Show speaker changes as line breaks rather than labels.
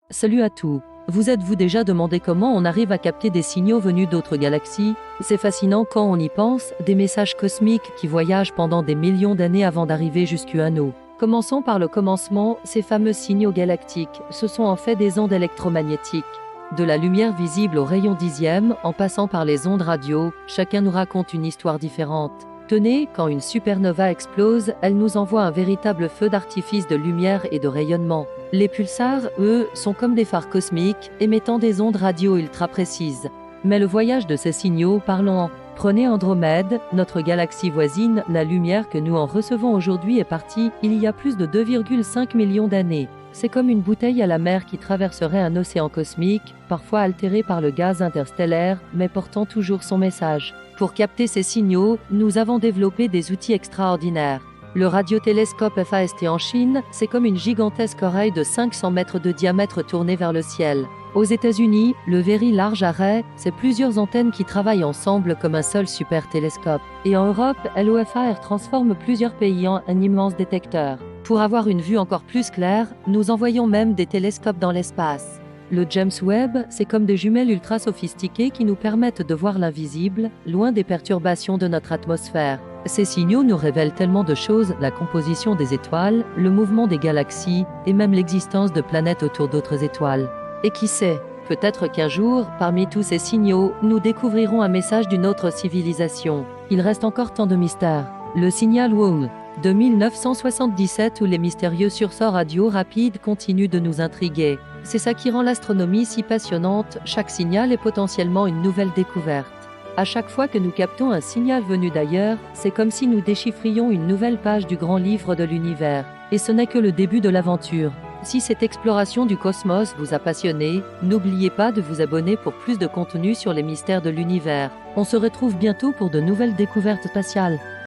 Salut à tous. Vous êtes-vous déjà demandé comment on arrive à capter des signaux venus d'autres galaxies? C'est fascinant quand on y pense, des messages cosmiques qui voyagent pendant des millions d'années avant d'arriver jusqu'à nous. Commençons par le commencement, ces fameux signaux galactiques, ce sont en fait des ondes électromagnétiques. De la lumière visible aux rayons dixièmes, en passant par les ondes radio, chacun nous raconte une histoire différente. Tenez, quand une supernova explose, elle nous envoie un véritable feu d'artifice de lumière et de rayonnement. Les pulsars, eux, sont comme des phares cosmiques, émettant des ondes radio ultra précises. Mais le voyage de ces signaux, parlons. Prenez Andromède, notre galaxie voisine, la lumière que nous en recevons aujourd'hui est partie il y a plus de 2,5 millions d'années. C'est comme une bouteille à la mer qui traverserait un océan cosmique, parfois altéré par le gaz interstellaire, mais portant toujours son message. Pour capter ces signaux, nous avons développé des outils extraordinaires. Le radiotélescope FAST en Chine, c'est comme une gigantesque oreille de 500 mètres de diamètre tournée vers le ciel. Aux États-Unis, le Very Large Array, c'est plusieurs antennes qui travaillent ensemble comme un seul super télescope. Et en Europe, LOFAR transforme plusieurs pays en un immense détecteur. Pour avoir une vue encore plus claire, nous envoyons même des télescopes dans l'espace. Le James Webb, c'est comme des jumelles ultra sophistiquées qui nous permettent de voir l'invisible, loin des perturbations de notre atmosphère. Ces signaux nous révèlent tellement de choses, la composition des étoiles, le mouvement des galaxies, et même l'existence de planètes autour d'autres étoiles. Et qui sait, peut-être qu'un jour, parmi tous ces signaux, nous découvrirons un message d'une autre civilisation. Il reste encore tant de mystères. Le signal Wong de 1977 où les mystérieux sursauts radio rapides continuent de nous intriguer. C'est ça qui rend l'astronomie si passionnante, chaque signal est potentiellement une nouvelle découverte. À chaque fois que nous captons un signal venu d'ailleurs, c'est comme si nous déchiffrions une nouvelle page du grand livre de l'univers. Et ce n'est que le début de l'aventure. Si cette exploration du cosmos vous a passionné, n'oubliez pas de vous abonner pour plus de contenu sur les mystères de l'univers. On se retrouve bientôt pour de nouvelles découvertes spatiales.